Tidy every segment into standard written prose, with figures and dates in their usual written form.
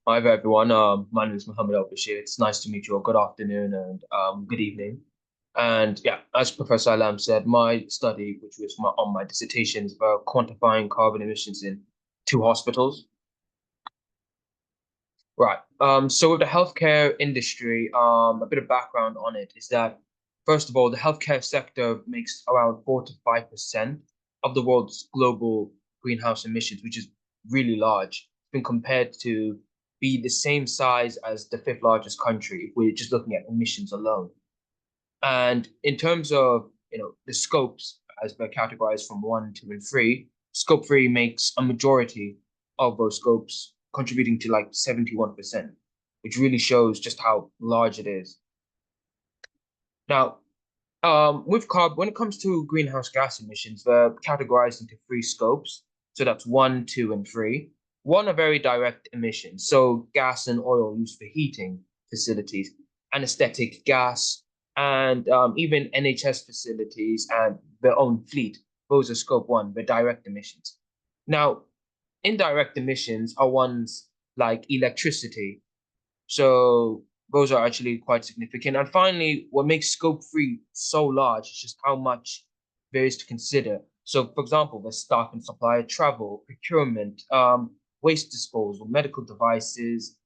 Hi there, everyone. My name is Mohamed Elbashir. It's nice to meet you. Good afternoon and good evening. And yeah, as Professor Allam said, my study, which was on my dissertation, is about quantifying carbon emissions in two hospitals. Right. So with the healthcare industry, a bit of background on it is that, first of all, the healthcare sector makes around 4 to 5% of the world's global greenhouse emissions, which is really large when compared to be the same size as the fifth largest country if we're just looking at emissions alone. And in terms of, the scopes as they're categorized from one, two, and three, scope three makes a majority of those scopes, contributing to like 71%, which really shows just how large it is. Now, with carb, when it comes to greenhouse gas emissions, they're categorized into three scopes. So that's one, two, and three. One are very direct emissions, so gas and oil used for heating facilities, anesthetic gas, and even NHS facilities and their own fleet. Those are scope one, the direct emissions. Now, indirect emissions are ones like electricity, so those are actually quite significant. And finally, what makes scope three so large is just how much there is to consider. So, for example, the staff and supplier travel, procurement, waste disposal, medical devices,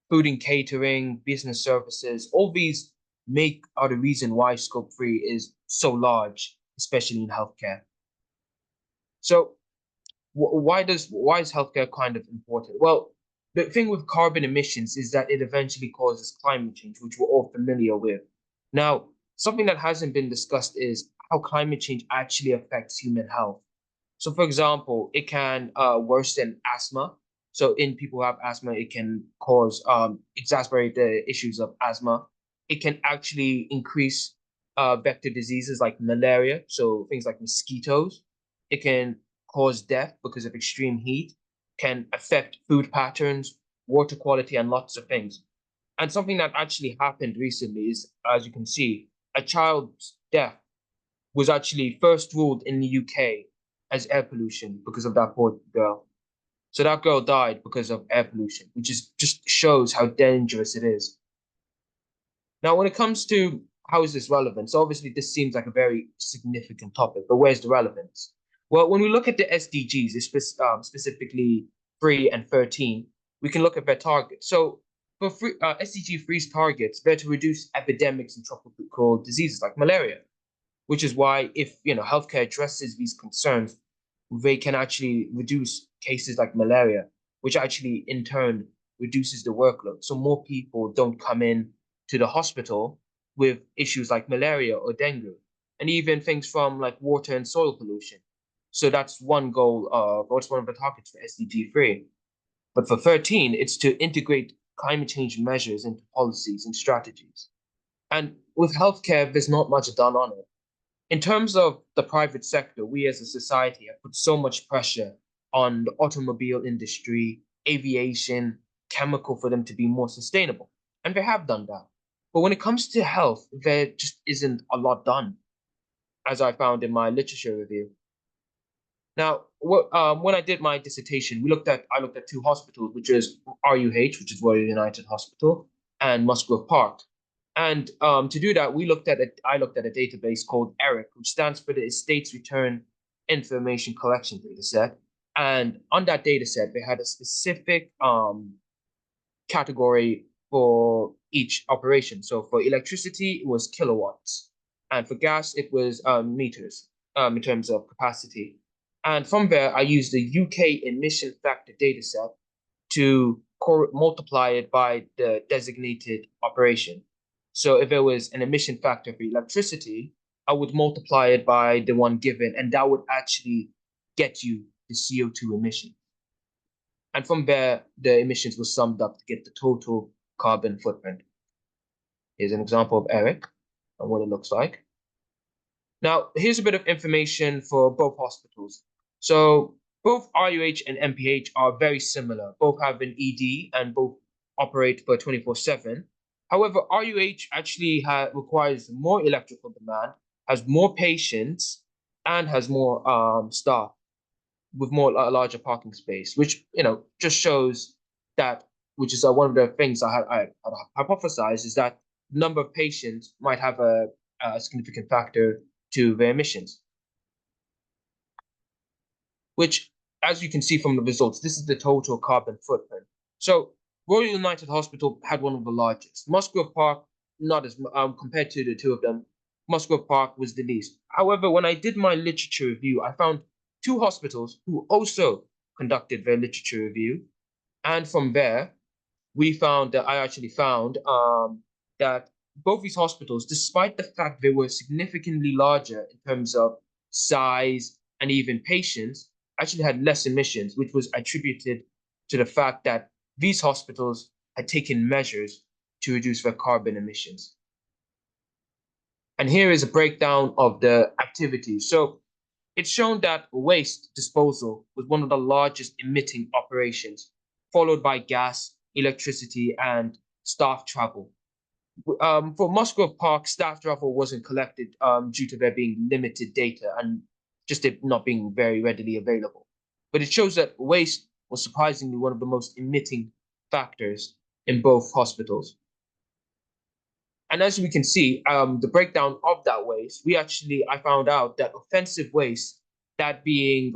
food and catering, business services. All these make are the reason why scope three is so large, especially in healthcare. So, why is healthcare kind of important? Well, the thing with carbon emissions is that it eventually causes climate change, which we're all familiar with. Now, something that hasn't been discussed is how climate change actually affects human health. So, for example, it can worsen asthma. So, in people who have asthma, it can cause exacerbate the issues of asthma. It can actually increase vector diseases like malaria, so things like mosquitoes. It can cause death because of extreme heat, can affect food patterns, water quality, and lots of things. And something that actually happened recently is, as you can see, a child's death was actually first ruled in the UK as air pollution because of that poor girl. So that girl died because of air pollution, which is just shows how dangerous it is. Now, when it comes to how is this relevant? So obviously this seems like a very significant topic, but where's the relevance? Well, when we look at the SDGs, specifically 3 and 13, we can look at their targets. So for SDG 3's targets, they're to reduce epidemics and tropical diseases like malaria, which is why if healthcare addresses these concerns, they can actually reduce cases like malaria, which actually in turn reduces the workload. So more people don't come in to the hospital with issues like malaria or dengue, and even things from like water and soil pollution. So that's one goal of, or it's one of the targets for SDG 3. But for 13, it's to integrate climate change measures into policies and strategies. And with healthcare, there's not much done on it. In terms of the private sector, we as a society have put so much pressure on the automobile industry, aviation, chemical for them to be more sustainable. And they have done that. But when it comes to health, there just isn't a lot done, as I found in my literature review. Now, when I did my dissertation, I looked at two hospitals, which is RUH, which is Royal United Hospital, and Musgrove Park. And to do that, I looked at a database called ERIC, which stands for the Estates Return Information Collection Data Set. And on that data set, they had a specific category for each operation. So for electricity, it was kilowatts, and for gas, it was meters in terms of capacity. And from there, I used the UK emission factor data set to multiply it by the designated operation. So if there was an emission factor for electricity, I would multiply it by the one given, and that would actually get you the CO2 emission. And from there, the emissions were summed up to get the total carbon footprint. Here's an example of Eric and what it looks like. Now, here's a bit of information for both hospitals. So both RUH and MPH are very similar. Both have an ED and both operate for 24/7. However, RUH actually requires more electrical demand, has more patients, and has more staff with more a larger parking space, which just shows that which is one of the things I hypothesized, is that the number of patients might have a significant factor to their emissions, which, as you can see from the results, this is the total carbon footprint. So Royal United Hospital had one of the largest. Musgrave Park, not as compared to the two of them, Musgrave Park was the least. However, when I did my literature review, I found two hospitals who also conducted their literature review, and from there, I actually found that both these hospitals, despite the fact they were significantly larger in terms of size and even patients, actually had less emissions, which was attributed to the fact that these hospitals had taken measures to reduce their carbon emissions. And here is a breakdown of the activities. So it's shown that waste disposal was one of the largest emitting operations, followed by gas, electricity, and staff travel. For Musgrave Park, staff travel wasn't collected due to there being limited data and just it not being very readily available. But it shows that waste was surprisingly one of the most emitting factors in both hospitals. And as we can see, the breakdown of that waste, I found out that offensive waste, that being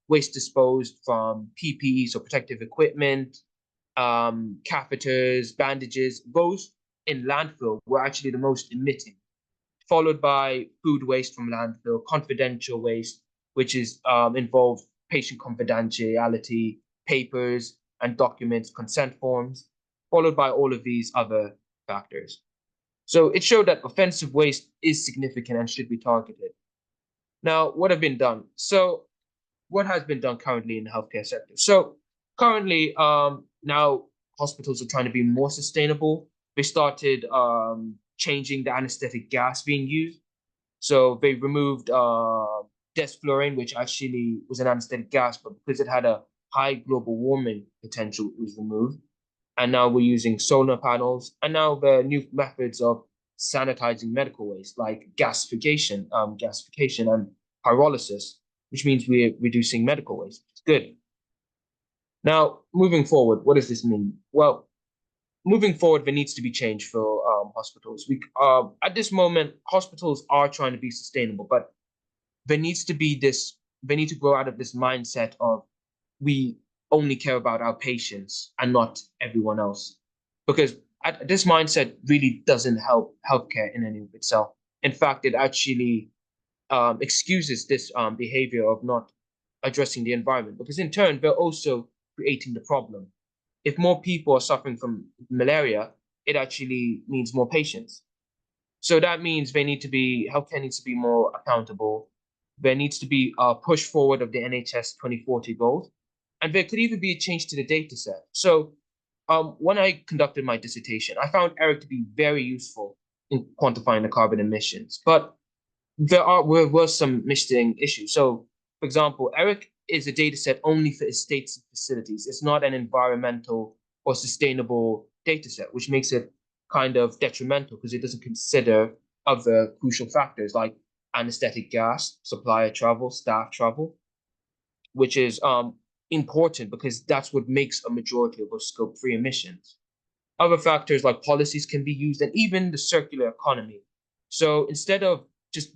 waste disposed from PPE, so protective equipment, catheters, bandages, those in landfill were actually the most emitting, followed by food waste from landfill, confidential waste, which is involved patient confidentiality, papers and documents, consent forms, followed by all of these other factors. So it showed that offensive waste is significant and should be targeted. Now, what have been done? So what has been done currently in the healthcare sector? So currently, now hospitals are trying to be more sustainable. They started changing the anesthetic gas being used. So they removed desflurane, which actually was an anesthetic gas, but because it had a high global warming potential, it was removed. And now we're using solar panels, and now the new methods of sanitizing medical waste, like gasification and pyrolysis, which means we're reducing medical waste. It's good. Now, moving forward, what does this mean? Well, moving forward, there needs to be change for hospitals. At this moment, hospitals are trying to be sustainable, but there needs to be this. They need to grow out of this mindset of we only care about our patients and not everyone else, because this mindset really doesn't help healthcare in any of itself. In fact, it actually excuses this behavior of not addressing the environment, because in turn, they're also creating the problem. If more people are suffering from malaria, it actually means more patients. So that means healthcare needs to be more accountable. There needs to be a push forward of the NHS 2040 goals. And there could even be a change to the data set. So when I conducted my dissertation, I found ERIC to be very useful in quantifying the carbon emissions. But were some missing issues. So, for example, ERIC is a data set only for estates and facilities. It's not an environmental or sustainable data set, which makes it kind of detrimental because it doesn't consider other crucial factors like anesthetic gas, supplier travel, staff travel, which is important because that's what makes a majority of those scope 3 emissions. Other factors like policies can be used, and even the circular economy. So instead of just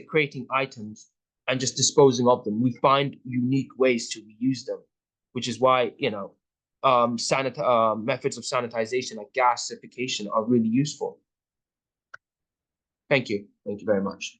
creating items and just disposing of them, we find unique ways to reuse them, which is why, methods of sanitization like gasification are really useful. Thank you. Thank you very much.